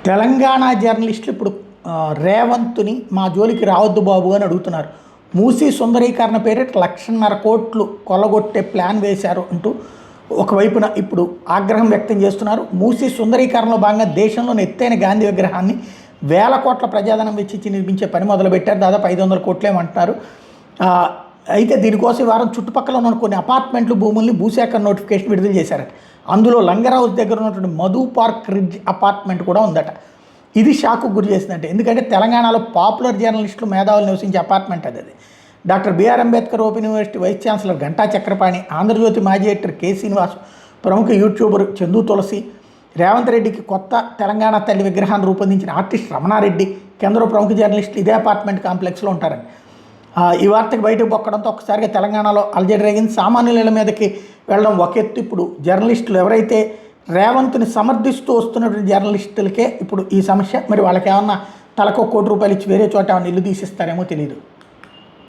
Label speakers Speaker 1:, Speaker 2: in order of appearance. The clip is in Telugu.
Speaker 1: తెలంగాణ జర్నలిస్టులు ఇప్పుడు రేవంత్ని మా జోలికి రావద్దు బాబు అని అడుగుతున్నారు. మూసీ సుందరీకరణ పేరిట 1,50,000 కోట్లు కొల్లగొట్టే ప్లాన్ వేశారు అంటూ ఒకవైపున ఇప్పుడు ఆగ్రహం వ్యక్తం చేస్తున్నారు. మూసీ సుందరీకరణలో భాగంగా దేశంలోని ఎత్తైన గాంధీ విగ్రహాన్ని 1,000 కోట్ల ప్రజాధనం వెచ్చించి నిర్మించే పని మొదలుపెట్టారు. దాదాపు 500 కోట్లేమంటున్నారు. అయితే దీనికోసం ఈ వారం చుట్టుపక్కల ఉన్న కొన్ని అపార్ట్మెంట్లు భూముల్ని భూశాఖ నోటిఫికేషన్ విడుదల చేశారట. అందులో లంగర్ హౌస్ దగ్గర ఉన్నటువంటి మధు పార్క్ రిడ్జ్ అపార్ట్మెంట్ కూడా ఉందట. ఇది షాక్కు గురి చేసిందంటే, ఎందుకంటే తెలంగాణలో పాపులర్ జర్నలిస్టులు మేధావులు నివసించే అపార్ట్మెంట్ అది. Doctor B R Ambedkar open university vice chancellor Ganta Chakrapani, Andhrajyothi మాజీ ఎడిటర్ కె శ్రీనివాస్, ప్రముఖ యూట్యూబర్ చందు తులసి, రేవంత్ రెడ్డికి కొత్త తెలంగాణ తల్లి విగ్రహాన్ని రూపొందించిన ఆర్టిస్ట్ రమణారెడ్డి, కేంద్ర ప్రముఖ జర్నలిస్టులు ఇదే అపార్ట్మెంట్ కాంప్లెక్స్లో ఉంటారండి. ఈ వార్తకు బయటకు పొక్కడంతో ఒక్కసారిగా తెలంగాణలో అలజడి రేగింది. సామాన్యుల మీదకి వెళ్ళడం ఒక ఎత్తు. ఇప్పుడు జర్నలిస్టులు ఎవరైతే రేవంత్ని సమర్థిస్తూ వస్తున్నటువంటి జర్నలిస్టులకే ఇప్పుడు ఈ సమస్య. మరి వాళ్ళకి ఏమన్నా తలకు ₹1 కోటి ఇచ్చి వేరే చోట ఏమన్నా ఇల్లు తీసిస్తారేమో తెలియదు.